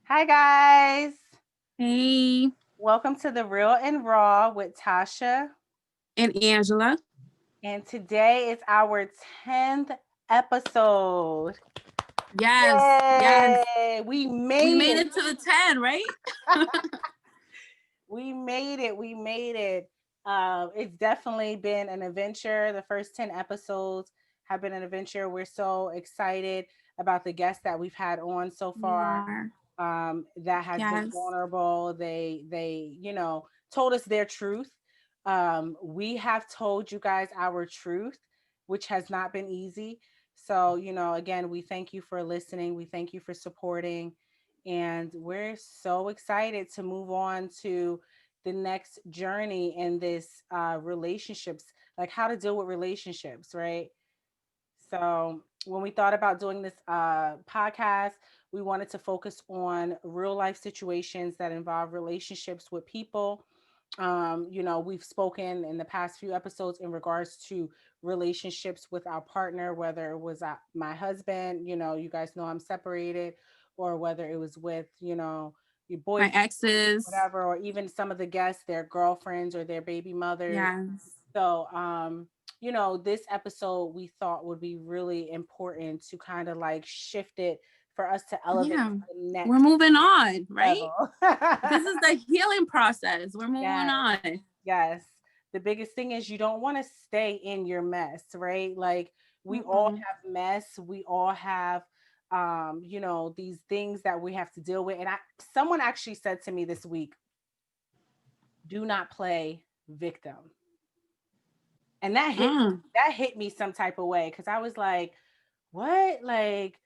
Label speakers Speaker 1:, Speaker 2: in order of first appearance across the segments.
Speaker 1: Hi, guys.
Speaker 2: Hey,
Speaker 1: Welcome to The Real and Raw with Tasha.
Speaker 2: and Angela.
Speaker 1: And today is our 10th episode.
Speaker 2: Yes.
Speaker 1: Yay! We
Speaker 2: We
Speaker 1: made
Speaker 2: made
Speaker 1: it.
Speaker 2: it to the 10, right?
Speaker 1: We made it. We made it. It's definitely been an adventure. The first 10 episodes have been an adventure. We're so excited about the guests that we've had on so
Speaker 2: We
Speaker 1: far.
Speaker 2: are.
Speaker 1: That has been
Speaker 2: Yes.
Speaker 1: vulnerable. They told us their truth. We have told you guys our truth, which has not been easy. So, again, we thank you for listening. We thank you for supporting. And we're so excited to move on to the next journey in this relationships, like how to deal with relationships, right? So when we thought about doing this podcast, we wanted to focus on real life situations that involve relationships with people. We've spoken in the past few episodes in regards to relationships with our partner, whether it was my husband, you guys know I'm separated, or whether it was with, your
Speaker 2: My
Speaker 1: boyfriend,
Speaker 2: exes.
Speaker 1: whatever, or even some of the guests, their girlfriends or their baby mothers.
Speaker 2: Yes.
Speaker 1: So, this episode we thought would be really important to kind of like shift it for us to elevate
Speaker 2: Yeah.
Speaker 1: to the
Speaker 2: We're
Speaker 1: next
Speaker 2: moving on, right?
Speaker 1: level.
Speaker 2: This is the healing process. We're moving
Speaker 1: Yes,
Speaker 2: on.
Speaker 1: yes. The biggest thing is you don't want to stay in your mess, right? Like we all
Speaker 2: Mm-mm.
Speaker 1: have mess, we all have these things that we have to deal with. And someone actually said to me this week, do not play victim. And
Speaker 2: Mm.
Speaker 1: that hit me some type of way because I was like, what? Like,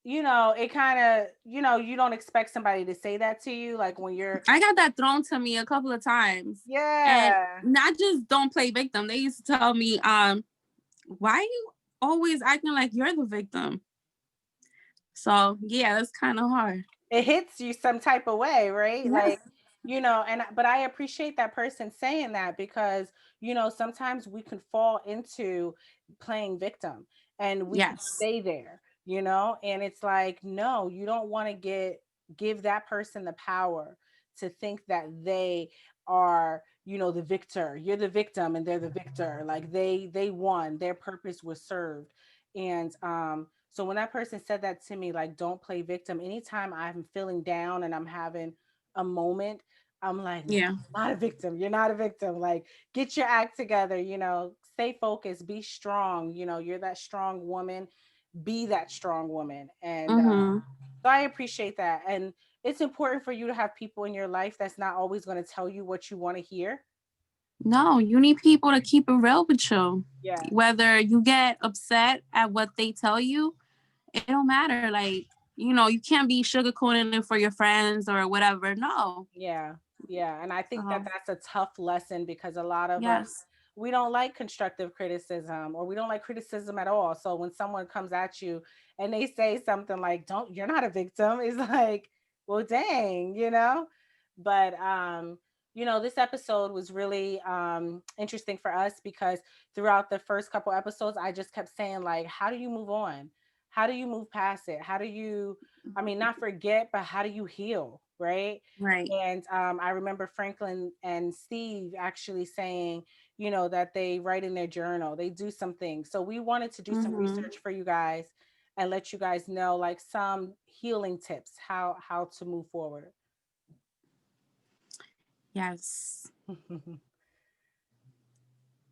Speaker 1: it kind of, you don't expect somebody to say that to you. Like when you're,
Speaker 2: I got that thrown to me a couple of times. And
Speaker 1: yeah,
Speaker 2: not just don't play victim. They used to tell me, why you always acting like you're the victim? So yeah, that's kind of hard.
Speaker 1: it hits you some type of way, right?
Speaker 2: Yes.
Speaker 1: Like, but I appreciate that person saying that because, sometimes we can fall into playing victim and we can
Speaker 2: Yes.
Speaker 1: stay there, and it's like, no, you don't want to give that person the power to think that they are, the victor. You're the victim and they're the victor. Like they won, their purpose was served. And so when that person said that to me, like, don't play victim, anytime I'm feeling down and I'm having a moment, I'm like, no,
Speaker 2: Yeah.
Speaker 1: you're not a victim. You're not a victim. Like, get your act together, stay focused, be strong. You're that strong woman, be that strong woman. And
Speaker 2: Mm-hmm.
Speaker 1: so I appreciate that. And it's important for you to have people in your life that's not always going to tell you what you want to hear.
Speaker 2: No, you need people to keep it real with you.
Speaker 1: Yeah.
Speaker 2: Whether you get upset at what they tell you, it don't matter. Like, you can't be sugarcoating it for your friends or whatever. No.
Speaker 1: Yeah. Yeah. And I think that
Speaker 2: So,
Speaker 1: that's a tough lesson because a lot of us,
Speaker 2: yes.
Speaker 1: we don't like constructive criticism or we don't like criticism at all. So when someone comes at you and they say something like, don't, you're not a victim, it's like, well, dang, But, this episode was really interesting for us because throughout the first couple episodes, I just kept saying, like, how do you move on? How do you move past it? How do you, I mean, not forget, but how do you heal? Right.
Speaker 2: Right.
Speaker 1: And I remember Franklin and Steve actually saying, that they write in their journal, they do some things. So we wanted to do some
Speaker 2: Mm-hmm.
Speaker 1: research for you guys and let you guys know like some healing tips, how to move forward.
Speaker 2: Yes.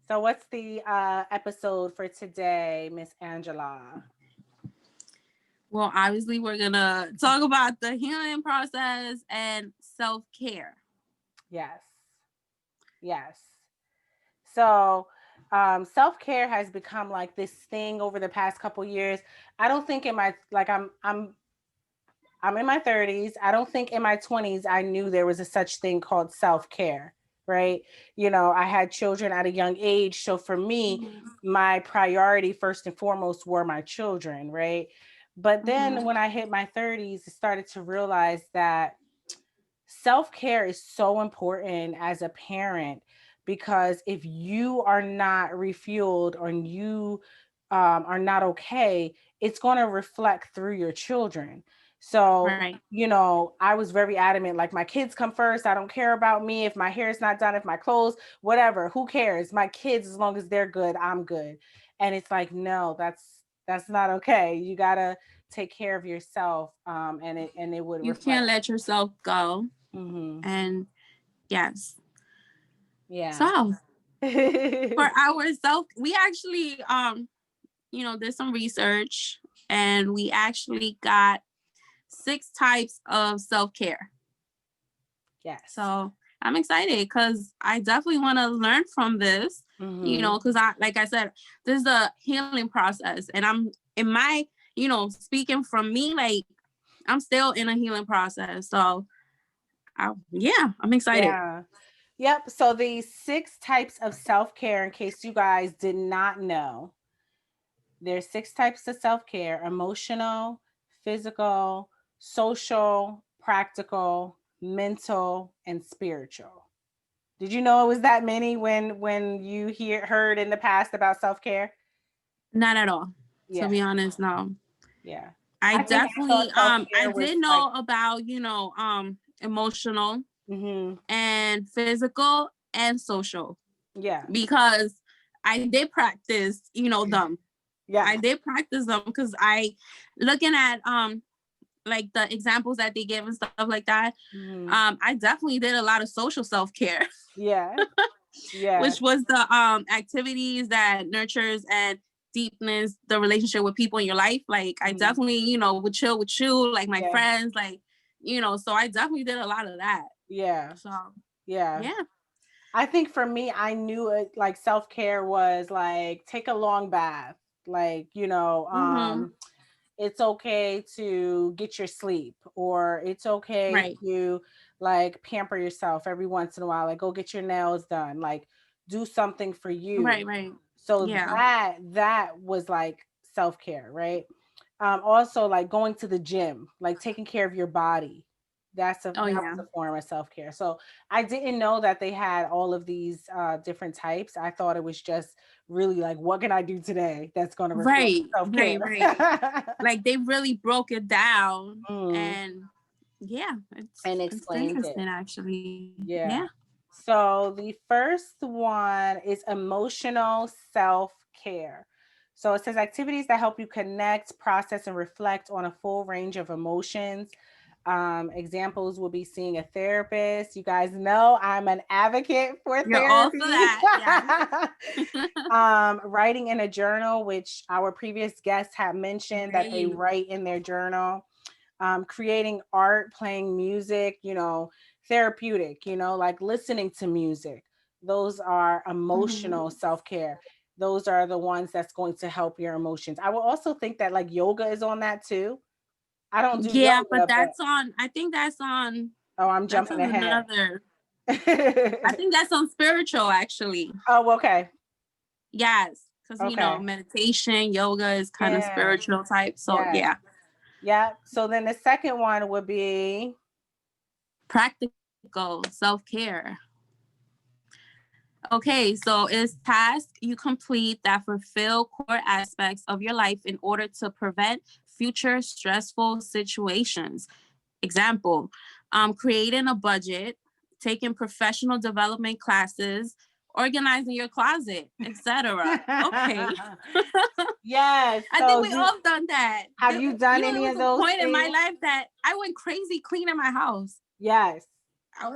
Speaker 1: So what's the episode for today, Miss Angela?
Speaker 2: Well, obviously, we're going to talk about the healing process and self care.
Speaker 1: Yes. Yes. So self-care has become like this thing over the past couple years. I don't think in my like I'm in my 30s. I don't think in my 20s I knew there was a such thing called self-care, right? I had children at a young age, so for me, my priority first and foremost were my children, right? But then
Speaker 2: Mm-hmm.
Speaker 1: when I hit my 30s, I started to realize that self-care is so important as a parent because if you are not refueled or you are not okay, it's going to reflect through your children. So,
Speaker 2: Right.
Speaker 1: you know, I was very adamant, like my kids come first. I don't care about me. If my hair is not done, if my clothes, whatever, who cares? My kids, as long as they're good, I'm good. And it's like, no, that's not okay. You gotta take care of yourself. And it would
Speaker 2: You
Speaker 1: reflect.
Speaker 2: can't let yourself go.
Speaker 1: Hmm.
Speaker 2: And yes.
Speaker 1: Yeah.
Speaker 2: So for ourselves, we actually did some research, and we actually got 6 types of self-care.
Speaker 1: Yes.
Speaker 2: So I'm excited because I definitely want to learn from this,
Speaker 1: Hmm.
Speaker 2: because like I said, this is a healing process. And I'm in my, speaking from me, like I'm still in a healing process. So I'm excited.
Speaker 1: Yeah. Yep. So the 6 types of self-care, in case you guys did not know, there's 6 types of self-care: emotional, physical, social, practical, mental, and spiritual. Did you know it was that many when you heard in the past about self-care?
Speaker 2: Not at all. To
Speaker 1: Yeah.
Speaker 2: be honest, no.
Speaker 1: Yeah.
Speaker 2: I
Speaker 1: I think I
Speaker 2: definitely
Speaker 1: thought
Speaker 2: I
Speaker 1: self-care was
Speaker 2: did
Speaker 1: like,
Speaker 2: know about, emotional
Speaker 1: hmm,
Speaker 2: and physical and social,
Speaker 1: yeah.
Speaker 2: because I did practice, them. I
Speaker 1: Yes.
Speaker 2: did practice them because I looking at like the examples that they give and stuff like that.
Speaker 1: Hmm.
Speaker 2: I definitely did a lot of social self-care,
Speaker 1: Yeah. Yeah.
Speaker 2: which was the activities that nurtures and deepens the relationship with people in your life. Like I
Speaker 1: Mhm.
Speaker 2: definitely, would chill with you, like my
Speaker 1: Yeah.
Speaker 2: friends, like, so I definitely did a lot of that.
Speaker 1: Yeah.
Speaker 2: So
Speaker 1: Yeah.
Speaker 2: yeah.
Speaker 1: I think for me, I knew it like self-care was like take a long bath. Like,
Speaker 2: Mm-hmm.
Speaker 1: it's okay to get your sleep, or it's okay
Speaker 2: Right.
Speaker 1: to like pamper yourself every once in a while, like go get your nails done, like do something for you.
Speaker 2: Right. Right.
Speaker 1: So
Speaker 2: Yeah.
Speaker 1: that was like self-care, right? Also like going to the gym, like taking care of your body.
Speaker 2: Oh
Speaker 1: That was
Speaker 2: yeah.
Speaker 1: a form of self-care. So I didn't know that they had all of these different types. I thought it was just really like, what can I do today that's going to reflect
Speaker 2: Right.
Speaker 1: self-care?
Speaker 2: Right. Right. Like they really broke it down,
Speaker 1: Mm,
Speaker 2: and yeah,
Speaker 1: and
Speaker 2: it's
Speaker 1: explained it.
Speaker 2: interesting actually. Yeah.
Speaker 1: Yeah. So the first one is emotional self-care. So it says activities that help you connect, process, and reflect on a full range of emotions. Examples will be seeing a therapist. You guys know I'm an advocate for
Speaker 2: You're all for
Speaker 1: therapy.
Speaker 2: that. Yes.
Speaker 1: Writing in a journal, which our previous guests have mentioned that they
Speaker 2: Right.
Speaker 1: write in their journal. Creating art, playing music, therapeutic, like listening to music. Those are
Speaker 2: Mhm.
Speaker 1: emotional self-care. Those are the ones that's going to help your emotions. I will also think that like yoga is on that too. I don't do
Speaker 2: Yeah, but
Speaker 1: yoga, but
Speaker 2: I think
Speaker 1: oh, I'm
Speaker 2: that's
Speaker 1: jumping
Speaker 2: on
Speaker 1: ahead.
Speaker 2: another, I think that's on spiritual actually.
Speaker 1: Oh, okay.
Speaker 2: Yes. Because,
Speaker 1: Okay.
Speaker 2: meditation, yoga is kind of
Speaker 1: Yeah.
Speaker 2: spiritual type. So
Speaker 1: Yeah.
Speaker 2: yeah,
Speaker 1: Yeah. So then the second one would be,
Speaker 2: practical self-care. Okay, so it's tasks you complete that fulfill core aspects of your life in order to prevent future stressful situations. Example, creating a budget, taking professional development classes, organizing your closet, etc. Okay.
Speaker 1: yes.
Speaker 2: I think
Speaker 1: So
Speaker 2: we all done that.
Speaker 1: have you done
Speaker 2: There
Speaker 1: any
Speaker 2: was
Speaker 1: of
Speaker 2: a
Speaker 1: those
Speaker 2: point in my
Speaker 1: things?
Speaker 2: life that I went crazy cleaning my house.
Speaker 1: Yes.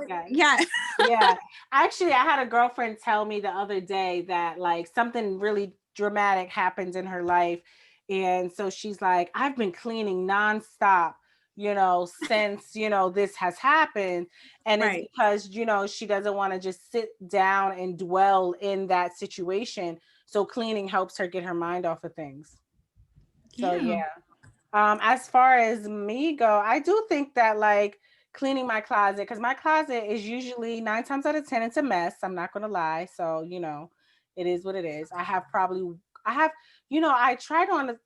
Speaker 1: Yes.
Speaker 2: Yeah.
Speaker 1: Yeah. Actually, I had a girlfriend tell me the other day that like something really dramatic happened in her life. And so she's like, I've been cleaning nonstop, since, this has happened. And it's
Speaker 2: Right.
Speaker 1: because, she doesn't want to just sit down and dwell in that situation. So cleaning helps her get her mind off of things. So
Speaker 2: Yeah.
Speaker 1: yeah. As far as me go, I do think that like cleaning my closet, because my closet is usually 9 times out of 10, it's a mess. I'm not gonna lie. So, it is what it is. I have, I tried on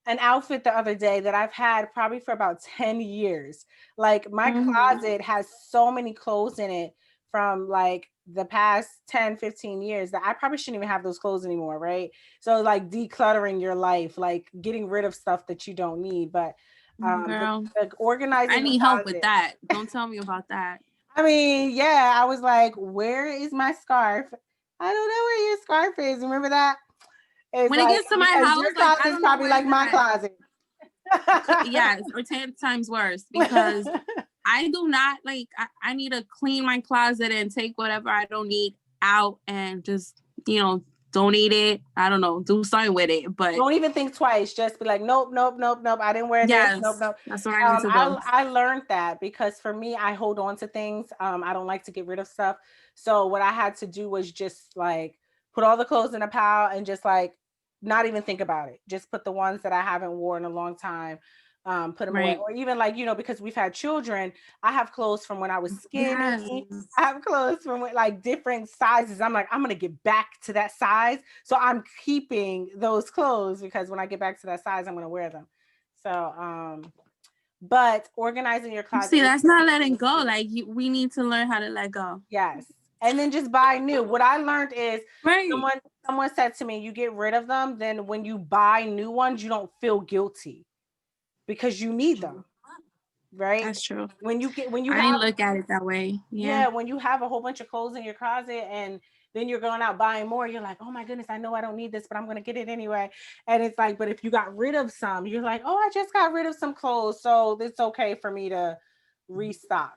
Speaker 1: an outfit the other day that I've had probably for about 10 years. Like my
Speaker 2: Hmm.
Speaker 1: closet has so many clothes in it from like the past 10, 15 years that I probably shouldn't even have those clothes anymore, right? So like decluttering your life, like getting rid of stuff that you don't need. But
Speaker 2: Girl,
Speaker 1: the organizing
Speaker 2: I
Speaker 1: the
Speaker 2: need help with
Speaker 1: closet.
Speaker 2: that. Don't tell me about that.
Speaker 1: I mean, yeah, I was like, where is my scarf? I don't know where your scarf is. Remember that? It's
Speaker 2: When it
Speaker 1: like,
Speaker 2: gets to my
Speaker 1: because
Speaker 2: house,
Speaker 1: your
Speaker 2: like
Speaker 1: closet
Speaker 2: I
Speaker 1: is
Speaker 2: don't know
Speaker 1: probably
Speaker 2: where
Speaker 1: like
Speaker 2: it's
Speaker 1: my
Speaker 2: at.
Speaker 1: closet.
Speaker 2: Yes, or 10 times worse, because I do not like, I need to clean my closet and take whatever I don't need out and just, donate it. I don't know, do something with it. But
Speaker 1: Don't even think twice. Just be like, nope, nope, nope, nope. I didn't wear this. Nope,
Speaker 2: yes,
Speaker 1: nope.
Speaker 2: that's what I need to do.
Speaker 1: I learned that because for me, I hold on to things. I don't like to get rid of stuff. So what I had to do was just like put all the clothes in a pile and just like not even think about it. Just put the ones that I haven't worn in a long time, put them away.
Speaker 2: Right.
Speaker 1: Or even like, because we've had children, I have clothes from when I was skinny.
Speaker 2: Yes.
Speaker 1: I have clothes from like different sizes. I'm like, I'm gonna get back to that size. So I'm keeping those clothes because when I get back to that size, I'm gonna wear them. So but organizing your closet
Speaker 2: See,
Speaker 1: is
Speaker 2: that's not letting go. Like we need to learn how to let go.
Speaker 1: yes. And then just buy new. What I learned is
Speaker 2: Right.
Speaker 1: someone said to me, you get rid of them, then when you buy new ones, you don't feel guilty because you need them. Right?
Speaker 2: That's true.
Speaker 1: When you
Speaker 2: I didn't look at it that way. Yeah.
Speaker 1: when you have a whole bunch of clothes in your closet and then you're going out buying more, you're like, oh my goodness, I know I don't need this, but I'm going to get it anyway. And it's like, but if you got rid of some, you're like, oh, I just got rid of some clothes, so it's okay for me to restock.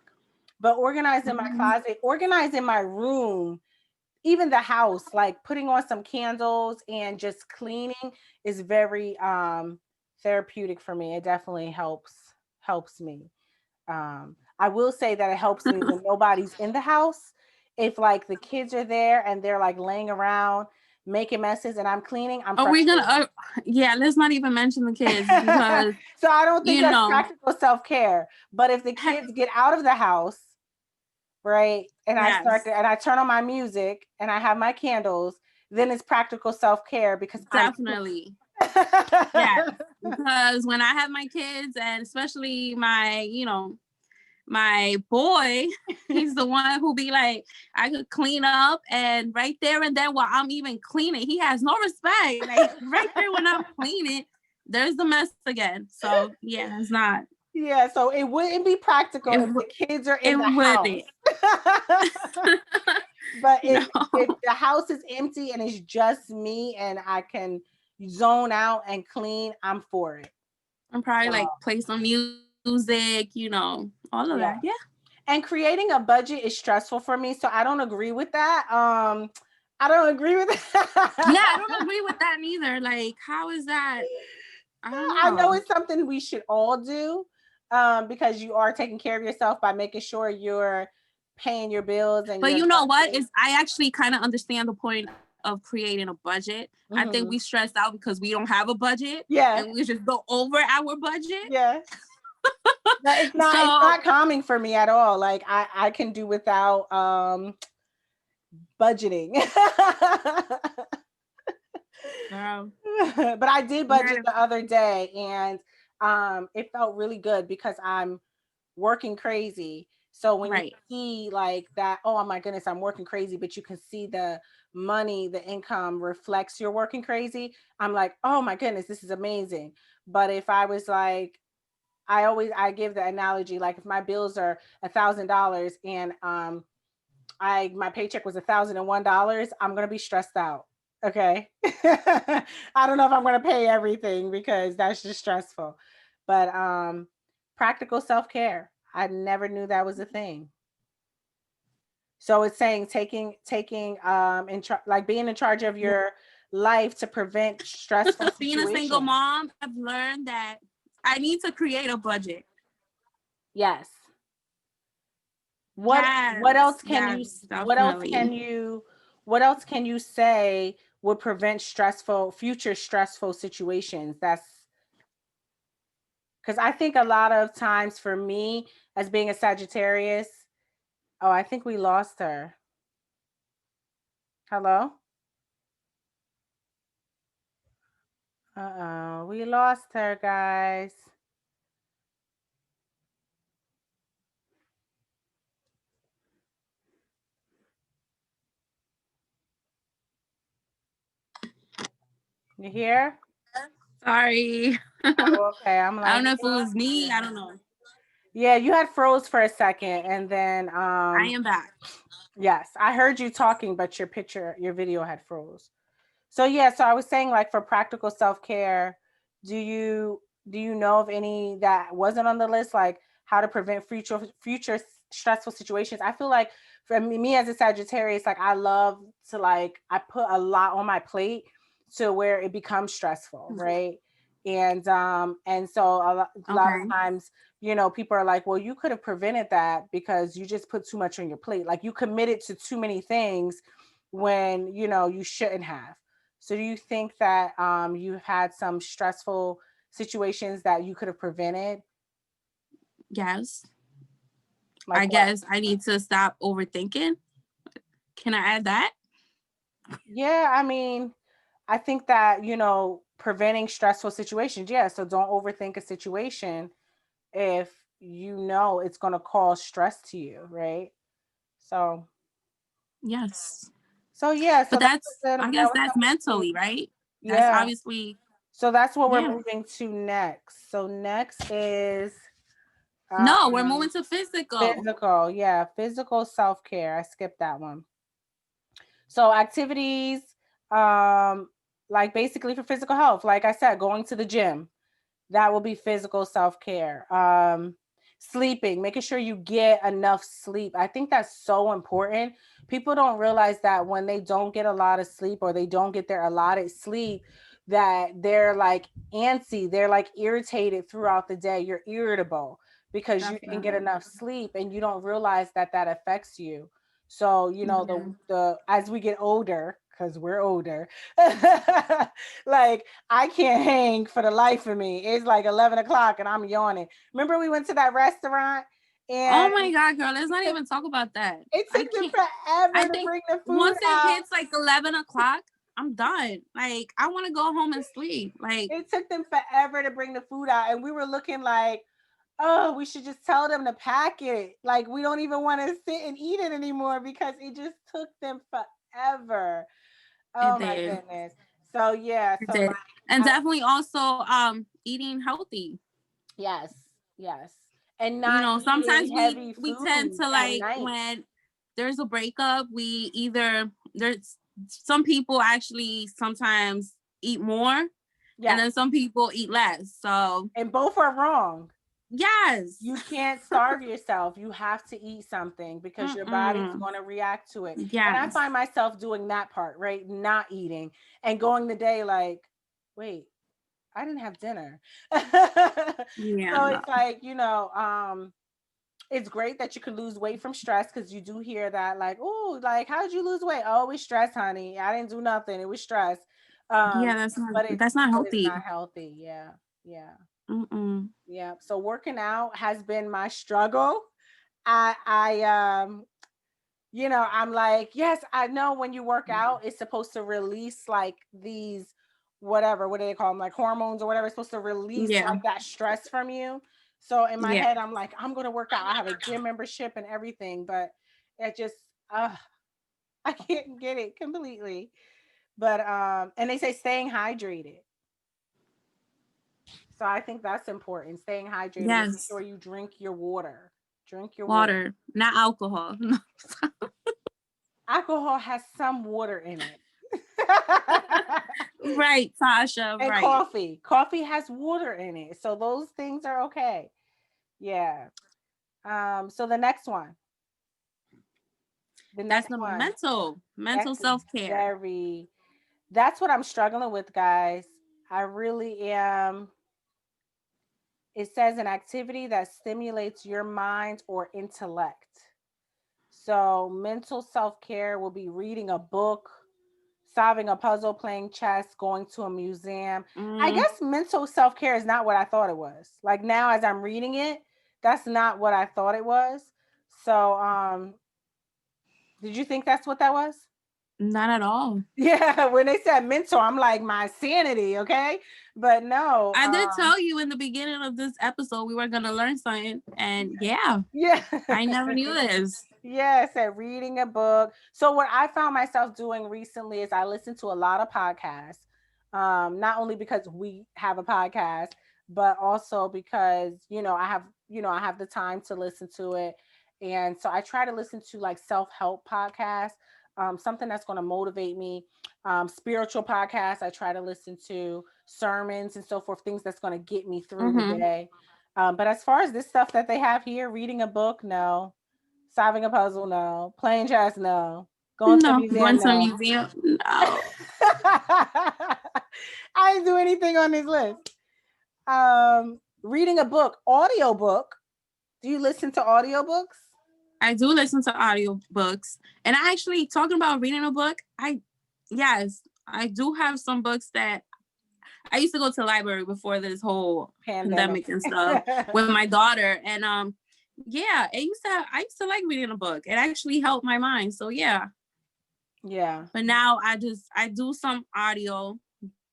Speaker 1: But organizing my closet, organizing my room, even the house, like putting on some candles and just cleaning is very therapeutic for me. It definitely helps me. I will say that it helps me when nobody's in the house. If like the kids are there and they're like laying around making messes and I'm cleaning, I'm
Speaker 2: Are we
Speaker 1: frustrated.
Speaker 2: gonna? Yeah, let's not even mention the kids because
Speaker 1: So I don't think that's practical self-care. But if the kids get out of the house, right, and
Speaker 2: yes,
Speaker 1: and I turn on my music and I have my candles, then it's practical self-care because
Speaker 2: definitely. Yes, because when I have my kids and especially my boy, he's the one who be like, I could clean up and right there and then while I'm even cleaning, he has no respect. Like right there when I'm cleaning, there's the mess again. So yeah, it's not.
Speaker 1: Yeah, so it wouldn't be practical if the kids are in the house. But if the house is empty and it's just me and I can zone out and clean, I'm for it.
Speaker 2: I'm probably like play some music, all of that. Yeah.
Speaker 1: And creating a budget is stressful for me, so I don't agree with that. I don't agree with
Speaker 2: that. Yeah, I don't agree with that neither. Like, how is that? I don't know.
Speaker 1: I know it's something we should all do, because you are taking care of yourself by making sure you're paying your bills and.
Speaker 2: But you know what? I actually kind of understand the point of creating a budget. Mm-hmm. I think we stress out because we don't have a budget.
Speaker 1: Yeah.
Speaker 2: And we just go over our budget.
Speaker 1: Yeah. It's not calming for me at all. Like I can do without budgeting. But I did budget the other day and it felt really good because I'm working crazy. So when you see like that, oh my goodness, I'm working crazy, but you can see the money, the income reflects you're working crazy. I'm like, oh my goodness, this is amazing. But if I was like, I give the analogy, like if my bills are $1,000 and my paycheck was $1,001, I'm gonna be stressed out. Okay. I don't know if I'm gonna pay everything because that's just stressful. But practical self-care. I never knew that was a thing. So it's saying taking like being in charge of your life to prevent stressful
Speaker 2: being a single mom, I've learned that I need to create a budget.
Speaker 1: Yes. What else can what else can you say would prevent future stressful situations? That's because I think a lot of times for me as being a Sagittarius, oh, I think we lost her. Hello? Uh-oh, we lost her, guys. You hear?
Speaker 2: Sorry.
Speaker 1: Oh, okay. I'm
Speaker 2: I don't
Speaker 1: like,
Speaker 2: know if it was me. I don't know.
Speaker 1: yeah, you had froze for a second, and then
Speaker 2: I am back.
Speaker 1: yes, I heard you talking, but your video had froze. So yeah, so I was saying, like, for practical self-care, do you know of any that wasn't on the list, like how to prevent future stressful situations? I feel like for me as a Sagittarius, like I love to, like, I put a lot on my plate to where it becomes stressful, right? And so a lot of
Speaker 2: Okay.
Speaker 1: times, people are like, well, you could have prevented that because you just put too much on your plate. Like, you committed to too many things when you shouldn't have. So do you think that you've had some stressful situations that you could have prevented?
Speaker 2: Yes.
Speaker 1: Like
Speaker 2: I
Speaker 1: what?
Speaker 2: guess I need to stop overthinking. Can I add that?
Speaker 1: Yeah, I mean, I think that, preventing stressful situations. Yeah, so don't overthink a situation if you know it's going to cause stress to you, right? So,
Speaker 2: Yes.
Speaker 1: yeah,
Speaker 2: But
Speaker 1: so that
Speaker 2: I guess
Speaker 1: was
Speaker 2: that's
Speaker 1: something.
Speaker 2: mentally, right? That's
Speaker 1: Yeah.
Speaker 2: obviously,
Speaker 1: So that's what we're
Speaker 2: yeah.
Speaker 1: moving to next. So next is
Speaker 2: No, we're
Speaker 1: um
Speaker 2: moving to physical.
Speaker 1: physical. Yeah, physical self-care. I skipped that one. So activities, um, like basically for physical health, like I said, going to the gym, that will be physical self-care. Sleeping, making sure you get enough sleep. I think that's so important. People don't realize that when they don't get a lot of sleep or they don't get their allotted sleep, that they're like antsy, they're like irritated throughout the day. You're irritable because you didn't get
Speaker 2: Definitely.
Speaker 1: enough sleep and you don't realize that that affects you. So,
Speaker 2: Yeah.
Speaker 1: the as we get older, because we're older, like I can't hang for the life of me. It's like 11 o'clock and I'm yawning. Remember we went to that restaurant
Speaker 2: Oh
Speaker 1: and
Speaker 2: my God, girl, let's not even talk about that.
Speaker 1: it
Speaker 2: I
Speaker 1: took them
Speaker 2: can't. I
Speaker 1: forever to
Speaker 2: think
Speaker 1: bring the food
Speaker 2: once it
Speaker 1: out.
Speaker 2: hits like 11 o'clock, I'm done. Like, I want to go home and sleep. Like,
Speaker 1: It took them forever to bring the food out. And we were looking like, oh, we should just tell them to pack it. Like, we don't even want to sit and eat it anymore because it just took them forever.
Speaker 2: it
Speaker 1: Oh my
Speaker 2: did.
Speaker 1: goodness. So yeah,
Speaker 2: It
Speaker 1: so
Speaker 2: did.
Speaker 1: like
Speaker 2: And
Speaker 1: I,
Speaker 2: definitely also eating healthy.
Speaker 1: yes, yes. And
Speaker 2: You
Speaker 1: not
Speaker 2: know, sometimes
Speaker 1: eating heavy
Speaker 2: we tend
Speaker 1: foods
Speaker 2: to,
Speaker 1: at
Speaker 2: like,
Speaker 1: night.
Speaker 2: when there's a breakup, we either there's some people actually sometimes eat more and
Speaker 1: Yes.
Speaker 2: then some people eat less. So
Speaker 1: And both are wrong.
Speaker 2: yes.
Speaker 1: You can't starve yourself. You have to eat something because your body's
Speaker 2: Mm-mm.
Speaker 1: going to react to it. And I
Speaker 2: Yes.
Speaker 1: find myself doing that part, right? Not eating and going the day like, wait, I didn't have dinner.
Speaker 2: Yeah,
Speaker 1: So
Speaker 2: no.
Speaker 1: it's like, it's great that you can lose weight from stress because you do hear that, like, oh, like, how did you lose weight? Oh, it was stress, honey. I didn't do nothing. It was stress.
Speaker 2: Yeah,
Speaker 1: Um,
Speaker 2: that's not
Speaker 1: but it's
Speaker 2: healthy.
Speaker 1: not healthy. Yeah. Yeah.
Speaker 2: Mm-mm.
Speaker 1: Yeah. So working out has been my struggle. I I'm like, yes, I know when you work out, it's supposed to release like these whatever, what do they call them? Like hormones or whatever. It's supposed to release
Speaker 2: Yeah.
Speaker 1: like that stress from you. So in my
Speaker 2: Yeah.
Speaker 1: head, I'm like, I'm gonna work out. I have a gym membership and everything, but it just I can't get it completely. But and they say staying hydrated. So I think that's important. Staying hydrated, making
Speaker 2: Yes.
Speaker 1: sure you drink your water. Drink your water.
Speaker 2: Water, not alcohol.
Speaker 1: Alcohol has some water in it.
Speaker 2: Right, Tasha,
Speaker 1: And
Speaker 2: right.
Speaker 1: coffee. Coffee has water in it. So those things are okay. Yeah. So the next one. The
Speaker 2: That's
Speaker 1: next
Speaker 2: the
Speaker 1: one.
Speaker 2: mental
Speaker 1: That's
Speaker 2: self-care.
Speaker 1: very that's what I'm struggling with, guys. I really am. It says an activity that stimulates your mind or intellect. So mental self-care will be reading a book, solving a puzzle, playing chess, going to a museum. I
Speaker 2: Mm,
Speaker 1: guess mental self care is not what I thought it was. Like now, as I'm reading it, that's not what I thought it was. So, did you think that's what that was?
Speaker 2: not at all.
Speaker 1: Yeah, when they said mental, I'm like my sanity, okay? But no,
Speaker 2: I did tell you in the beginning of this episode we were gonna learn something, and yeah,
Speaker 1: yeah,
Speaker 2: I never knew this.
Speaker 1: yeah, it said reading a book. So what I found myself doing recently is I listen to a lot of podcasts. Not only because we have a podcast, but also because, I have the time to listen to it. And so I try to listen to like self-help podcasts, something that's going to motivate me, spiritual podcasts. I try to listen to sermons and so forth, things that's going to get me through the
Speaker 2: Mm-hmm.
Speaker 1: day. But as far as this stuff that they have here, reading a book, no. Solving a puzzle, no. Playing chess, no. Going to a
Speaker 2: No,
Speaker 1: museum,
Speaker 2: going to a
Speaker 1: no.
Speaker 2: museum. No,
Speaker 1: I didn't do anything on this list. Reading a book, audiobook. Do you listen to audiobooks?
Speaker 2: I do listen to audiobooks. And I actually, talking about reading a book, yes, I do have some books that I used to go to the library before this whole
Speaker 1: Pandemic.
Speaker 2: pandemic and stuff with my daughter. And yeah, I used to like reading a book. It actually helped my mind. So yeah.
Speaker 1: Yeah.
Speaker 2: But now I do some audio,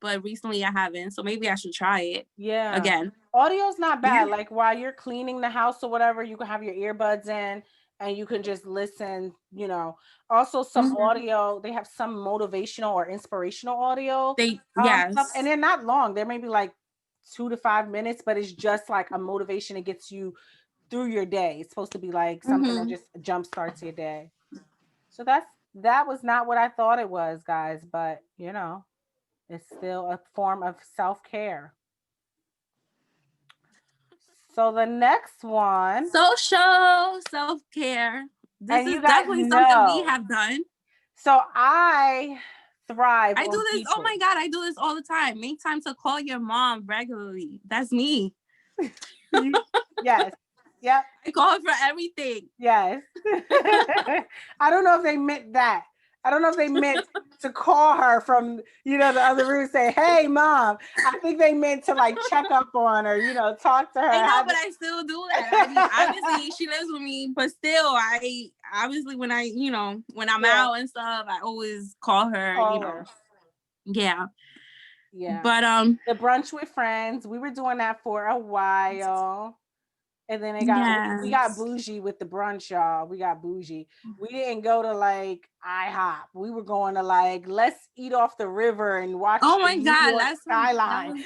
Speaker 2: but recently I haven't. So maybe I should try it
Speaker 1: Yeah.
Speaker 2: again.
Speaker 1: Audio's not bad.
Speaker 2: Yeah.
Speaker 1: Like while you're cleaning the house or whatever, you can have your earbuds in and you can just listen. Also some
Speaker 2: Mhm.
Speaker 1: audio, they have some motivational or inspirational audio. Stuff, and
Speaker 2: Yes.
Speaker 1: they're not long. They're maybe like 2 to 5 minutes, but it's just like a motivation. It gets you through your day. It's supposed to be like something that
Speaker 2: Hmm.
Speaker 1: just jump starts your day. So that was not what I thought it was, guys, but it's still a form of self-care. So the next one,
Speaker 2: Social self-care. This
Speaker 1: and
Speaker 2: is
Speaker 1: you guys
Speaker 2: definitely something we
Speaker 1: know.
Speaker 2: have done.
Speaker 1: So I thrive
Speaker 2: I do
Speaker 1: on
Speaker 2: this. Oh
Speaker 1: people.
Speaker 2: my God, I do this all the time. Make time to call your mom regularly. That's me.
Speaker 1: Yes. Yep.
Speaker 2: I call her for everything.
Speaker 1: Yes. I don't know if they meant that. I don't know if they meant to call her from, the other room and say, "Hey, mom." I think they meant to like check up on her, talk to her.
Speaker 2: I know, but I still do that. I mean, obviously she lives with me, but still, I obviously when I'm
Speaker 1: Yeah.
Speaker 2: out and stuff, I always call her.
Speaker 1: Call her.
Speaker 2: Yeah.
Speaker 1: Yeah.
Speaker 2: But
Speaker 1: The brunch with friends. We were doing that for a while. And then we got
Speaker 2: yes.
Speaker 1: bougie with the brunch, y'all. We got bougie. We didn't go to like IHOP. We were going to like, let's eat off the river and watch
Speaker 2: Oh
Speaker 1: the
Speaker 2: my
Speaker 1: New
Speaker 2: God,
Speaker 1: York
Speaker 2: that
Speaker 1: skyline.
Speaker 2: was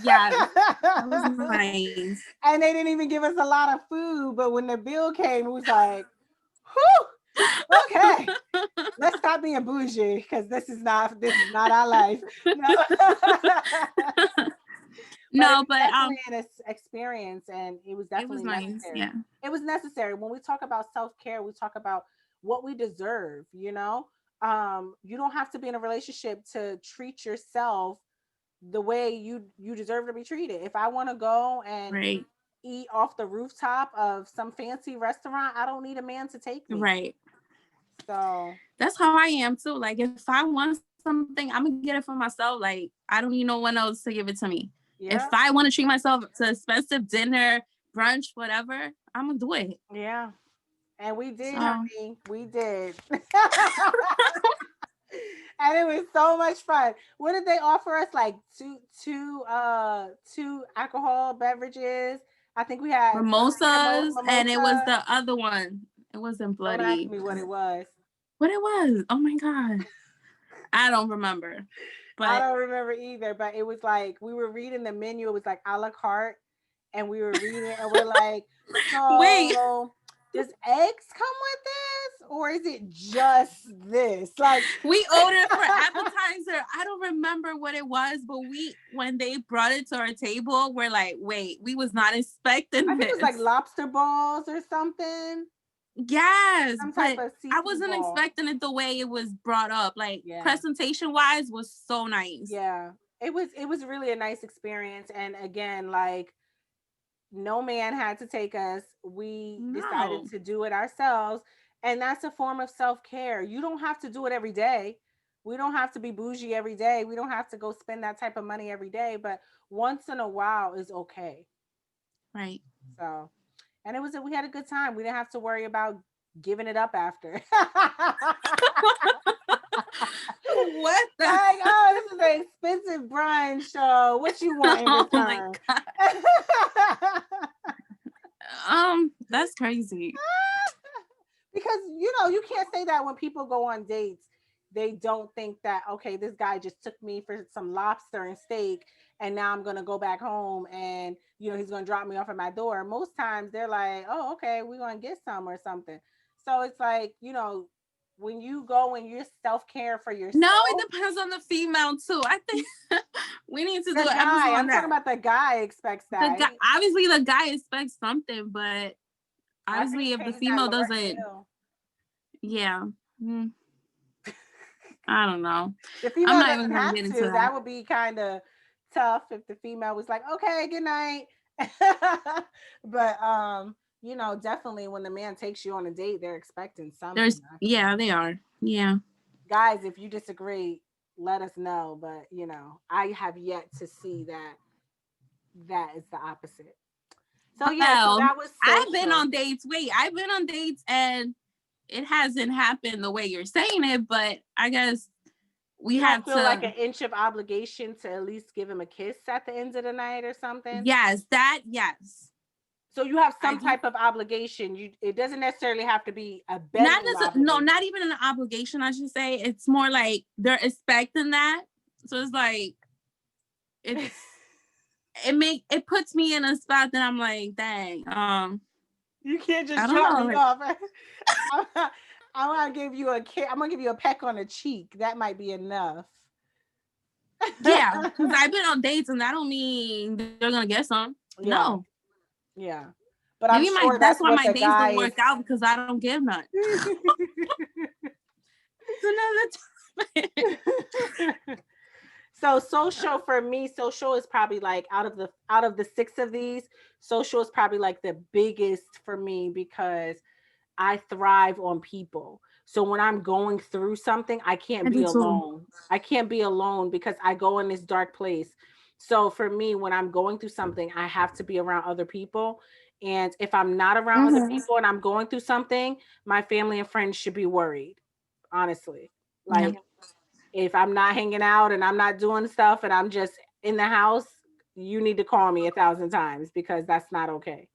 Speaker 2: yes, that was nice.
Speaker 1: And they didn't even give us a lot of food. But when the bill came, it was like, whew, okay, let's stop being bougie because this is not our life. No.
Speaker 2: No,
Speaker 1: It was
Speaker 2: but
Speaker 1: definitely an experience, and it was
Speaker 2: it was
Speaker 1: definitely
Speaker 2: nice.
Speaker 1: necessary.
Speaker 2: Yeah.
Speaker 1: It was necessary. When we talk about self-care, we talk about what we deserve. You don't have to be in a relationship to treat yourself the way you deserve to be treated. If I want to go and
Speaker 2: Right.
Speaker 1: eat off the rooftop of some fancy restaurant, I don't need a man to take me.
Speaker 2: Right.
Speaker 1: So
Speaker 2: That's how I am too. Like if I want something, I'm gonna get it for myself. Like I don't need no one else to give it to me. If
Speaker 1: yeah,
Speaker 2: I want to treat myself to expensive dinner, brunch, whatever, I'm gonna do it.
Speaker 1: yeah. And we did,
Speaker 2: So
Speaker 1: honey. We did. And it was so much fun. What did they offer us? Like two alcohol beverages. I think we had
Speaker 2: mimosas, and it was
Speaker 1: mimosa.
Speaker 2: the other one. It wasn't
Speaker 1: Don't ask
Speaker 2: bloody.
Speaker 1: me what it was.
Speaker 2: What it was? Oh my God, I don't remember.
Speaker 1: I
Speaker 2: But
Speaker 1: don't remember either, but it was like we were reading the menu. It was like a la carte, and we were reading, and we're like,
Speaker 2: wait,
Speaker 1: so does eggs come with this, or is it just this? Like
Speaker 2: we ordered for appetizer. I don't remember what it was, but when they brought it to our table, we're like, wait, we was not
Speaker 1: I
Speaker 2: expecting
Speaker 1: think it was like
Speaker 2: this.
Speaker 1: lobster balls or something,
Speaker 2: Yes,
Speaker 1: some type
Speaker 2: but
Speaker 1: of
Speaker 2: I
Speaker 1: seafood
Speaker 2: wasn't
Speaker 1: ball.
Speaker 2: expecting it the way it was brought up. Like
Speaker 1: Yeah.
Speaker 2: presentation wise was so nice.
Speaker 1: Yeah. It was really a nice experience. And again, like no man had to take us. We decided
Speaker 2: No.
Speaker 1: to do it ourselves. And that's a form of self-care. You don't have to do it every day. We don't have to be bougie every day. We don't have to go spend that type of money every day, but once in a while is okay.
Speaker 2: Right.
Speaker 1: So, and we had a good time. We didn't have to worry about giving it up after.
Speaker 2: What the
Speaker 1: Like, oh, this is an expensive brunch. So what you want in
Speaker 2: oh my
Speaker 1: return?
Speaker 2: God. That's crazy.
Speaker 1: Because you can't say that when people go on dates. they don't think that, okay, this guy just took me for some lobster and steak, and now I'm gonna go back home and he's gonna drop me off at my door. Most times they're like, oh, okay, we're gonna get some or something. So it's like, when you go and you're self-care for yourself.
Speaker 2: No, it depends on the female too. I think we need to do an episode on
Speaker 1: I'm
Speaker 2: that.
Speaker 1: talking about the guy expects that.
Speaker 2: Obviously the guy expects something, but obviously if the female doesn't, yeah. I don't know.
Speaker 1: The female doesn't have to. That would be kind of tough if the female was like, okay, good night. But definitely when the man takes you on a date, they're expecting something.
Speaker 2: They are. Yeah.
Speaker 1: Guys, if you disagree, let us know. But I have yet to see that is the opposite. So yeah, so that was social.
Speaker 2: I've been on dates. I've been on dates and it hasn't happened the way you're saying it, but I guess we have to
Speaker 1: feel like an inch of obligation to at least give him a kiss at the end of the night or something.
Speaker 2: Yes, yes.
Speaker 1: So you have some type of obligation. It doesn't necessarily have to be a
Speaker 2: not even an obligation, I should say. It's more like they're expecting that. So it's like it puts me in a spot that I'm like, dang.
Speaker 1: You can't just drop me off. I want to give you I'm gonna give you a peck on the cheek. That might be enough.
Speaker 2: Yeah, because I've been on dates and that don't mean they're gonna get some. Yeah. No.
Speaker 1: Yeah, but maybe I'm sure that's why my dates don't work
Speaker 2: out, because I don't give none.
Speaker 1: So social for me, social is probably like out of the 6 of these, social is probably like the biggest for me because I thrive on people. So when I'm going through something, I can't be alone. I can't be alone because I go in this dark place. So for me, when I'm going through something, I have to be around other people. And if I'm not around other people and I'm going through something, my family and friends should be worried, honestly. Like if I'm not hanging out and I'm not doing stuff and I'm just in the house, you need to call me 1,000 times because that's not okay.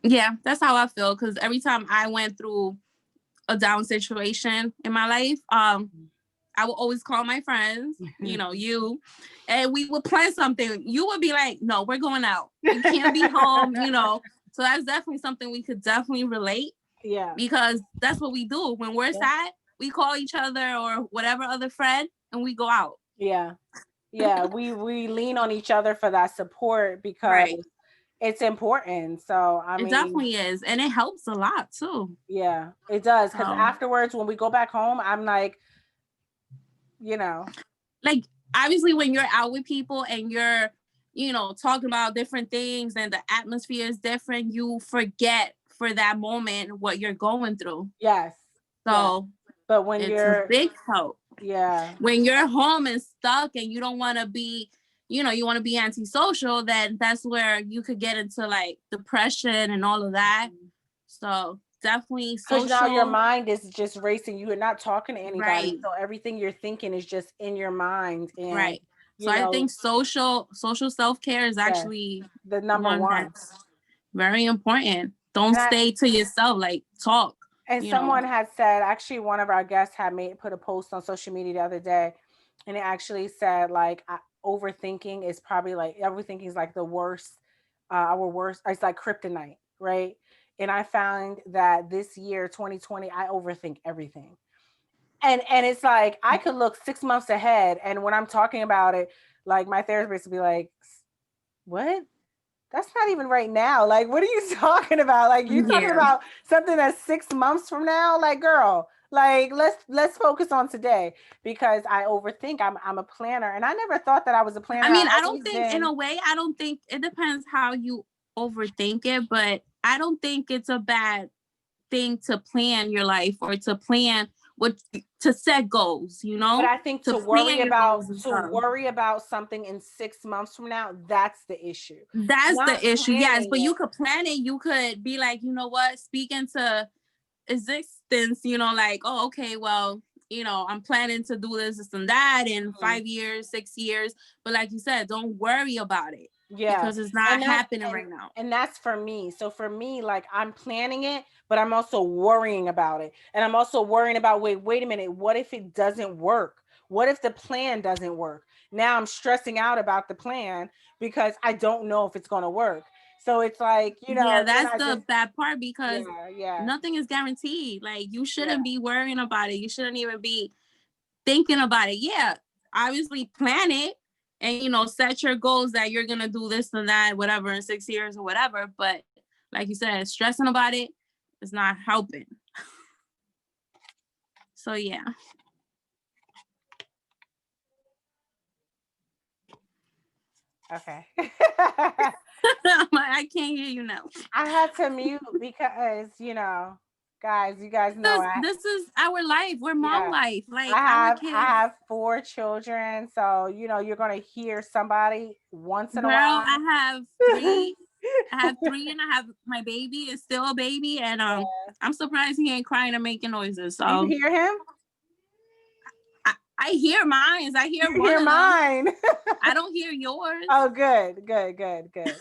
Speaker 2: Yeah, that's how I feel. Because every time I went through a down situation in my life, I would always call my friends, you, and we would plan something. You would be like, no, we're going out. You can't be home, So that's definitely something we could definitely relate.
Speaker 1: Yeah.
Speaker 2: Because that's what we do. When we're sad, we call each other or whatever other friend and we go out.
Speaker 1: Yeah. Yeah. we lean on each other for that support because it's important. So I mean,
Speaker 2: it definitely is. And it helps a lot too.
Speaker 1: Yeah, it does. Because afterwards, when we go back home, I'm like,
Speaker 2: like obviously when you're out with people and you're, talking about different things and the atmosphere is different, you forget for that moment what you're going through.
Speaker 1: Yes.
Speaker 2: So,
Speaker 1: but when you're
Speaker 2: a big help.
Speaker 1: Yeah.
Speaker 2: When you're home and stuck and you don't want to be, you want to be antisocial, then that's where you could get into like depression and all of that. So definitely social.
Speaker 1: Because now your mind is just racing. You are not talking to anybody. So everything you're thinking is just in your mind. And,
Speaker 2: So I think social self-care is actually
Speaker 1: the number one.
Speaker 2: That's very important. Don't stay to yourself, like talk.
Speaker 1: And someone had said, actually one of our guests had put a post on social media the other day, and it actually said like overthinking is probably like overthinking is like the worst, our worst. It's like kryptonite, right? And I found that this year, 2020, I overthink everything. And it's like I could look 6 months ahead, and when I'm talking about it, like my therapist would be like, "What? That's not even right now. Like, what are you talking about? Like, you're talking about something that's 6 months from now. Like, girl, like let's focus on today because I overthink. I'm a planner, and I never thought that I was a planner.
Speaker 2: I mean, I don't think in a way. I don't think it depends how you overthink it, but I don't think it's a bad thing to plan your life or to plan to set goals,
Speaker 1: But I think to worry about something in 6 months from now, that's the issue.
Speaker 2: That's the issue. Yes, but you could plan it. You could be like, you know what, speak into existence, like, oh, okay, well, I'm planning to do this and that in 5 years, 6 years. But like you said, don't worry about it.
Speaker 1: Yeah.
Speaker 2: because it's not
Speaker 1: And that's
Speaker 2: happening right now.
Speaker 1: and that's for me. So for me, like I'm planning it, but I'm also worrying about it. And I'm also worrying about, wait a minute, what if it doesn't work? What if the plan doesn't work? Now I'm stressing out about the plan because I don't know if it's going to work. So it's like,
Speaker 2: Yeah,
Speaker 1: then
Speaker 2: that's
Speaker 1: I just,
Speaker 2: the bad part because
Speaker 1: yeah, yeah,
Speaker 2: nothing is guaranteed. Like you
Speaker 1: yeah.
Speaker 2: shouldn't be worrying about it. You shouldn't even be thinking about it. Yeah, obviously plan it and set your goals that you're gonna do this and that, whatever, in 6 years or whatever. But like you said, stressing about it is not helping. So yeah.
Speaker 1: Okay.
Speaker 2: I can't hear you now.
Speaker 1: I had to mute because, guys, you guys know
Speaker 2: This is our life. We're mom
Speaker 1: yeah.
Speaker 2: life.
Speaker 1: I
Speaker 2: Like our
Speaker 1: have I
Speaker 2: kids.
Speaker 1: have 4 children, so you're gonna hear somebody once in a
Speaker 2: Girl,
Speaker 1: while.
Speaker 2: I have three. I have three, and I have my baby is still a baby, and I'm surprised he ain't crying or making noises.
Speaker 1: Do you
Speaker 2: So
Speaker 1: hear him?
Speaker 2: I hear mine. I hear
Speaker 1: You
Speaker 2: one
Speaker 1: hear
Speaker 2: of them.
Speaker 1: mine.
Speaker 2: I don't hear yours.
Speaker 1: Oh, good, good, good, good.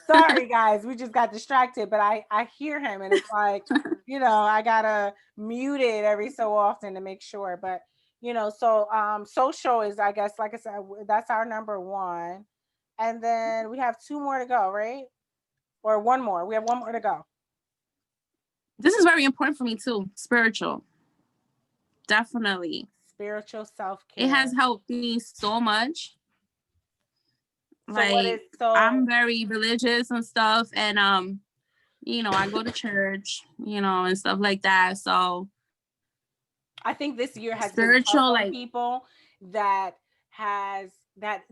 Speaker 1: Sorry, guys, we just got distracted, but I hear him, and it's like, I gotta mute it every so often to make sure. But so social is, I guess, like I said, that's our number one, and then we have 2 more to go, right? Or one more. We have 1 more to go.
Speaker 2: This is very important for me too. Spiritual. Definitely.
Speaker 1: Spiritual self-care.
Speaker 2: It has helped me so much.
Speaker 1: So what is
Speaker 2: I'm very religious and stuff, and I go to church, and stuff like that. So
Speaker 1: I think this year has been tough
Speaker 2: spiritual,
Speaker 1: on
Speaker 2: like,
Speaker 1: people that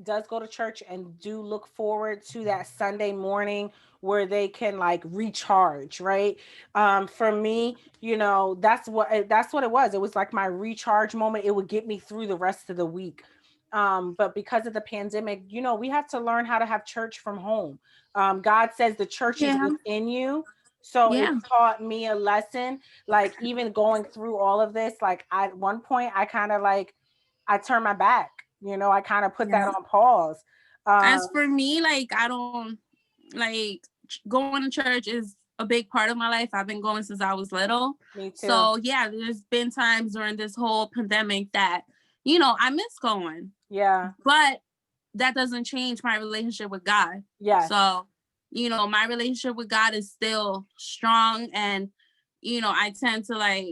Speaker 1: does go to church and do look forward to that Sunday morning where they can like recharge, right? For me, that's what it was. It was like my recharge moment. It would get me through the rest of the week. But because of the pandemic, we have to learn how to have church from home. God says the church is
Speaker 2: yeah,
Speaker 1: within you. So it
Speaker 2: yeah.
Speaker 1: taught me a lesson, like even going through all of this, like at one point I kind of like, I turned my back, I kind of put that on pause.
Speaker 2: As for me, like, I don't like going to church is a big part of my life. I've been going since I was little.
Speaker 1: Me too.
Speaker 2: So yeah, there's been times during this whole pandemic that, I miss going.
Speaker 1: Yeah.
Speaker 2: But that doesn't change my relationship with God.
Speaker 1: Yeah.
Speaker 2: So, my relationship with God is still strong. And, I tend to like,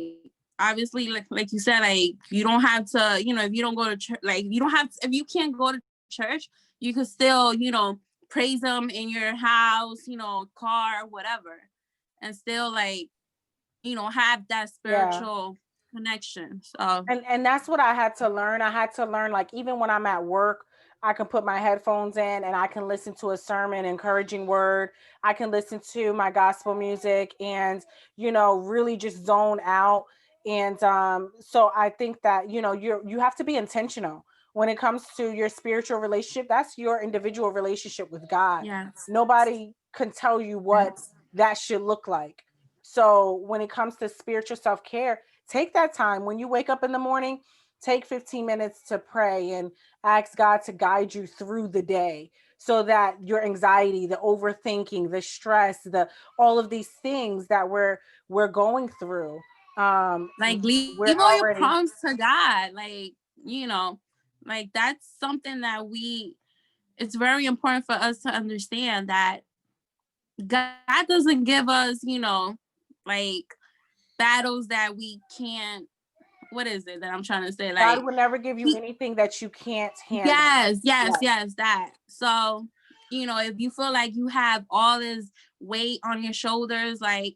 Speaker 2: obviously, like you said, like, you don't have to, if you don't go to church, like, you don't have to, if you can't go to church, you could still, praise him in your house, car, whatever. And still like, have that spiritual connection. So
Speaker 1: and that's what I had to learn. I had to learn, like, even when I'm at work, I can put my headphones in and I can listen to a sermon, encouraging word. I can listen to my gospel music and, really just zone out. And so I think that, you have to be intentional when it comes to your spiritual relationship. That's your individual relationship with God.
Speaker 2: yes.
Speaker 1: Nobody can tell you what that should look like. So when it comes to spiritual self-care, take that time when you wake up in the morning. Take 15 minutes to pray and ask God to guide you through the day so that your anxiety, the overthinking, the stress, the all of these things that we're going through,
Speaker 2: Like leave
Speaker 1: we're
Speaker 2: all your
Speaker 1: already,
Speaker 2: problems to God. Like, like that's something that it's very important for us to understand that God doesn't give us, like battles that we can't, what is it that I'm trying to say?
Speaker 1: God
Speaker 2: Like,
Speaker 1: will never give you anything that you can't handle.
Speaker 2: yes, that. So, if you feel like you have all this weight on your shoulders, like,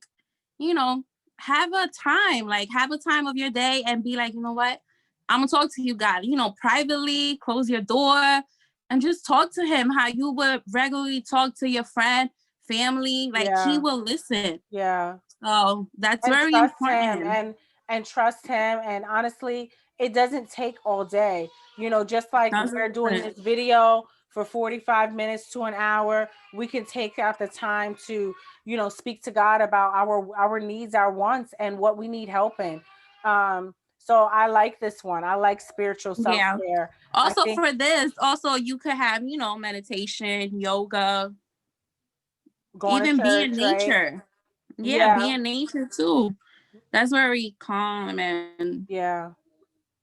Speaker 2: you know, have a time of your day and be like, you know what? I'm gonna talk to you, God, privately, close your door and just talk to him how you would regularly talk to your friend, family, like he will listen.
Speaker 1: Yeah.
Speaker 2: So that's
Speaker 1: And
Speaker 2: very
Speaker 1: trust him,
Speaker 2: important.
Speaker 1: and trust him. And honestly, it doesn't take all day. Just like we're doing this video for 45 minutes to an hour, we can take out the time to, speak to God about our needs, our wants, and what we need help in. So I like this one. I like spiritual
Speaker 2: Yeah.
Speaker 1: self-care. I
Speaker 2: Also
Speaker 1: think
Speaker 2: for this, also you could have, meditation, yoga,
Speaker 1: going to
Speaker 2: even be in
Speaker 1: church, right?
Speaker 2: nature. Yeah, be
Speaker 1: Yeah,
Speaker 2: in nature too. That's very calm and
Speaker 1: yeah.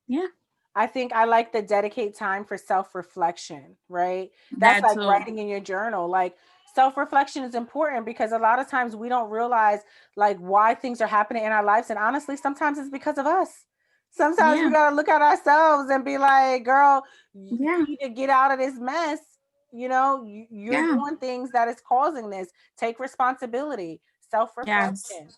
Speaker 2: yeah,
Speaker 1: I think I like the dedicate time for self-reflection, right? That's
Speaker 2: that
Speaker 1: like
Speaker 2: too.
Speaker 1: writing in your journal. Like self-reflection is important because a lot of times we don't realize like why things are happening in our lives. And honestly, sometimes it's because of us. Sometimes we
Speaker 2: Yeah,
Speaker 1: gotta look at ourselves and be like, girl, you
Speaker 2: yeah,
Speaker 1: need to get out of this mess. You're
Speaker 2: yeah,
Speaker 1: doing things that is causing this. Take responsibility,
Speaker 2: yes,
Speaker 1: self-reflection.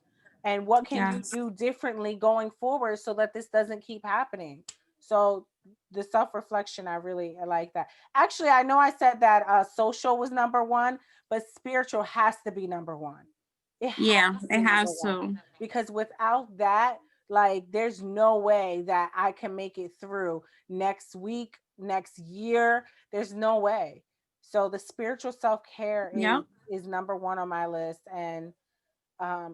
Speaker 1: And what can you
Speaker 2: yes,
Speaker 1: do differently going forward so that this doesn't keep happening? So the self-reflection, I like that. Actually, I know I said that social was number one, but spiritual has to be number one. It
Speaker 2: yeah,
Speaker 1: has to
Speaker 2: it
Speaker 1: be number
Speaker 2: has
Speaker 1: one
Speaker 2: to.
Speaker 1: because without that, like, there's no way that I can make it through next week, next year. There's no way. So the spiritual self-care
Speaker 2: Yep.
Speaker 1: is number one on my list, and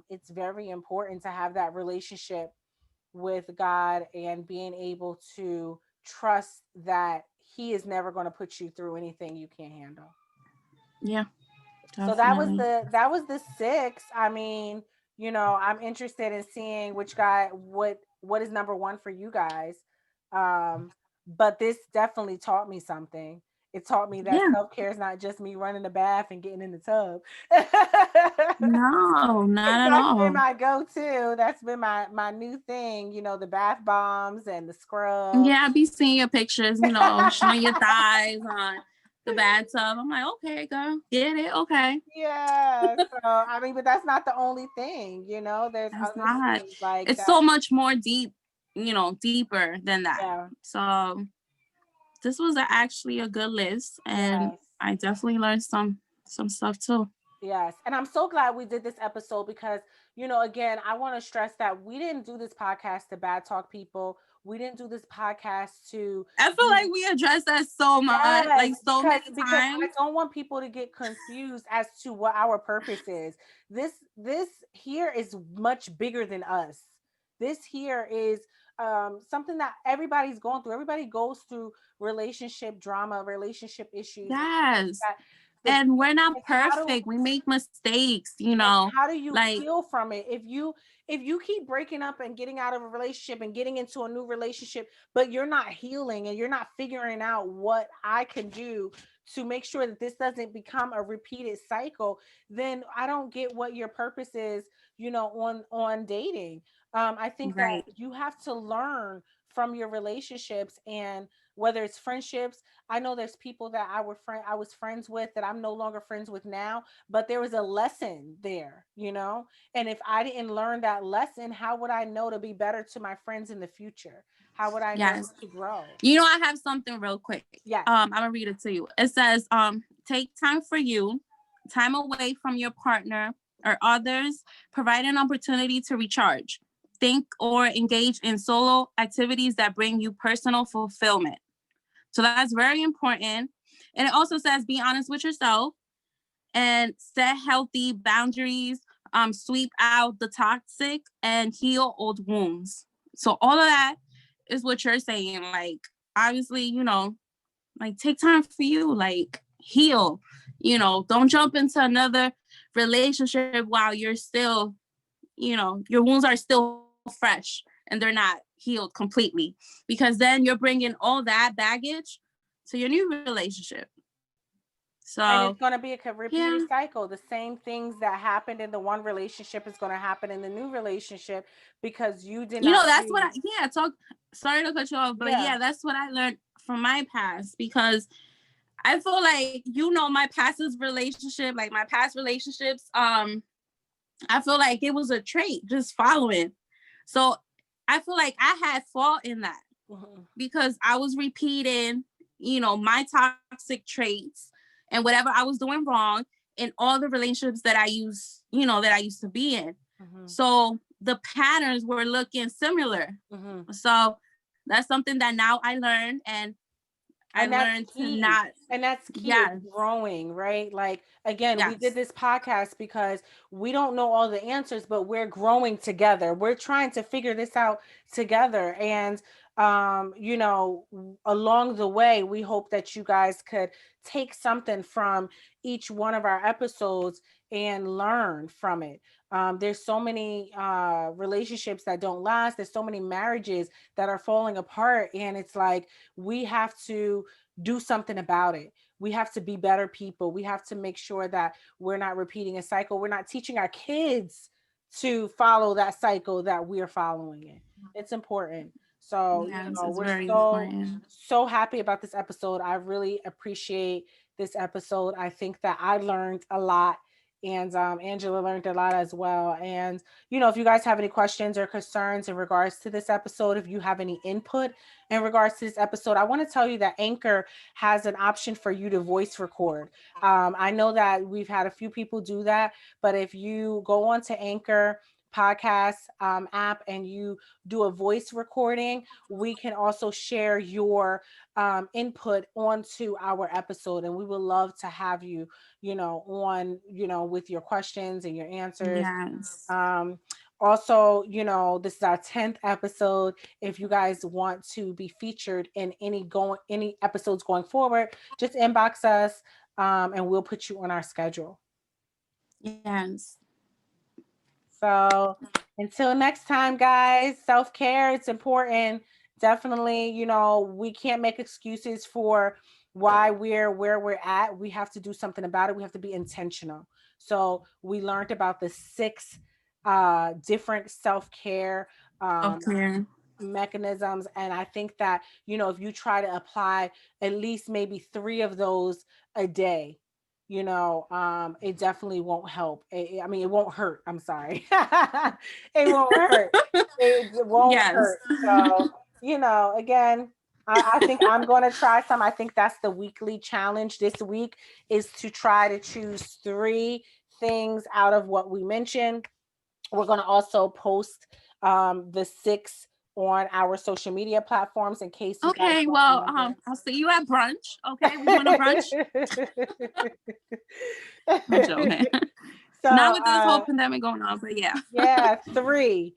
Speaker 1: it's very important to have that relationship with God and being able to trust that He is never going to put you through anything you can't handle.
Speaker 2: Yeah,
Speaker 1: So
Speaker 2: definitely.
Speaker 1: that was the six. I mean, I'm interested in seeing which guy what is number one for you guys. But this definitely taught me something. It taught me that
Speaker 2: Yeah.
Speaker 1: self-care is not just me running the bath and getting in the tub.
Speaker 2: No, not at
Speaker 1: That's been
Speaker 2: all.
Speaker 1: my go-to. That's been my new thing, the bath bombs and the scrub.
Speaker 2: Yeah, I be seeing your pictures, showing your thighs on the bathtub. I'm like, okay, girl, get it, okay.
Speaker 1: Yeah. So I mean, but that's not the only thing, there's
Speaker 2: That's
Speaker 1: other
Speaker 2: not.
Speaker 1: things like
Speaker 2: It's
Speaker 1: that.
Speaker 2: so much more deeper than that.
Speaker 1: Yeah.
Speaker 2: So this was actually a good list, and
Speaker 1: Yes.
Speaker 2: I definitely learned some stuff too.
Speaker 1: Yes. And I'm so glad we did this episode because, again, I want to stress that we didn't do this podcast to bad talk people. We didn't do this podcast to
Speaker 2: I feel
Speaker 1: be
Speaker 2: like we addressed that so much,
Speaker 1: yes,
Speaker 2: like so many
Speaker 1: because I
Speaker 2: times.
Speaker 1: don't want people to get confused as to what our purpose is. This here is much bigger than us. This here is something that everybody's going through. Everybody goes through relationship drama, relationship issues, and things like
Speaker 2: Yes.
Speaker 1: that. The
Speaker 2: And we're not
Speaker 1: it's how to
Speaker 2: perfect. We make mistakes,
Speaker 1: and how do you
Speaker 2: like
Speaker 1: heal from it if you keep breaking up and getting out of a relationship and getting into a new relationship, but you're not healing and you're not figuring out what I can do to make sure that this doesn't become a repeated cycle, then I don't get what your purpose is, on dating. I think that
Speaker 2: right.
Speaker 1: you have to learn from your relationships, and whether it's friendships. I know there's people that I was friends with that I'm no longer friends with now, but there was a lesson there, and if I didn't learn that lesson, how would I know to be better to my friends in the future? How would I know
Speaker 2: Yes.
Speaker 1: to grow?
Speaker 2: I have something real quick.
Speaker 1: Yes.
Speaker 2: I'm gonna read it to you. It says, take time for you, time away from your partner or others, provide an opportunity to recharge. Think or engage in solo activities that bring you personal fulfillment. So that's very important. And it also says, be honest with yourself and set healthy boundaries, sweep out the toxic and heal old wounds. So all of that is what you're saying. Like, obviously, like take time for you, like heal, don't jump into another relationship while you're still, your wounds are still fresh and they're not healed completely, because then you're bringing all that baggage to your new relationship.
Speaker 1: And
Speaker 2: So
Speaker 1: it's going to be a
Speaker 2: yeah,
Speaker 1: repeated cycle. The same things that happened in the one relationship is going to happen in the new relationship because you did not
Speaker 2: that's what
Speaker 1: do.
Speaker 2: talk. Sorry to cut you off, but
Speaker 1: Yeah.
Speaker 2: yeah, that's what I learned from my past, because I feel like, my past relationship, like my past relationships, I feel like it was a trait just following. So I feel like I had fault in that
Speaker 1: Mhm.
Speaker 2: because I was repeating, my toxic traits and whatever I was doing wrong in all the relationships that I used to be in.
Speaker 1: Mhm.
Speaker 2: So the patterns were looking similar.
Speaker 1: Mhm.
Speaker 2: So that's something that now I learned, and I
Speaker 1: And that's
Speaker 2: learned to
Speaker 1: key.
Speaker 2: not,
Speaker 1: And that's key is
Speaker 2: yes,
Speaker 1: growing, right? Like, again, we did
Speaker 2: yes,
Speaker 1: this podcast because we don't know all the answers, but we're growing together. We're trying to figure this out together. And, you know, along the way, we hope that you guys could take something from each one of our episodes and learn from it. There's so many relationships that don't last. There's so many marriages that are falling apart. And it's like, we have to do something about it. We have to be better people. We have to make sure that we're not repeating a cycle. We're not teaching our kids to follow that cycle that we're following it. It's important. So, you
Speaker 2: yes,
Speaker 1: know,
Speaker 2: it's
Speaker 1: we're
Speaker 2: very
Speaker 1: so,
Speaker 2: important.
Speaker 1: so happy about this episode. I really appreciate this episode. I think that I learned a lot, and Angela learned a lot as well. And, you know, if you guys have any questions or concerns in regards to this episode, if you have any input in regards to this episode, I want to tell you that Anchor has an option for you to voice record. I know that we've had a few people do that, but if you go onto Anchor podcast app and you do a voice recording, we can also share your input onto our episode, and we would love to have you, you know, on, you know, with your questions and your answers.
Speaker 2: Yes.
Speaker 1: um Also, you know, this is our 10th episode. If you guys want to be featured in any episodes going forward, just inbox us, and we'll put you on our schedule.
Speaker 2: Yes.
Speaker 1: So until next time, guys, self-care, it's important. Definitely, you know, we can't make excuses for why we're where we're at. We have to do something about it. We have to be intentional. So we learned about the 6 different self-care
Speaker 2: Okay.
Speaker 1: mechanisms, and I think that, you know, if you try to apply at least maybe 3 of those a day, you know, it definitely won't help. I mean, it won't hurt. I'm sorry. It won't hurt. It won't
Speaker 2: Yes.
Speaker 1: hurt. So, you know, again, I think I'm going to try some. I think that's the weekly challenge this week, is to try to choose 3 things out of what we mentioned. We're going to also post the 6 on our social media platforms in case you guys
Speaker 2: Okay,
Speaker 1: don't
Speaker 2: well,
Speaker 1: remember.
Speaker 2: I'll see you at brunch. Okay, we doing a brunch. I'm joking.
Speaker 1: So
Speaker 2: Not with this whole pandemic going on, but yeah.
Speaker 1: yeah, 3,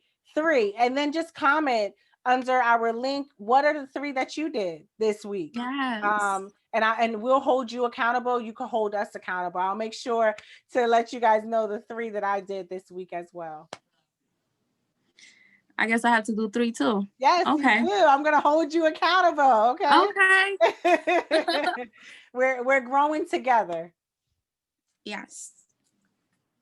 Speaker 1: and then just comment under our link, what are the 3 that you did this week?
Speaker 2: Yes.
Speaker 1: And we'll hold you accountable. You can hold us accountable. I'll make sure to let you guys know the 3 that I did this week as well.
Speaker 2: I guess I have to do 3 too.
Speaker 1: Yes,
Speaker 2: Okay.
Speaker 1: you do. I'm gonna hold you accountable. Okay.
Speaker 2: Okay.
Speaker 1: We're growing together.
Speaker 2: Yes.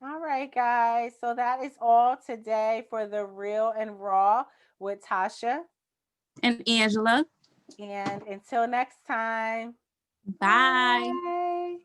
Speaker 1: All right, guys. So that is all today for the Real and Raw with Tasha.
Speaker 2: And Angela.
Speaker 1: And until next time.
Speaker 2: Bye.
Speaker 1: Bye.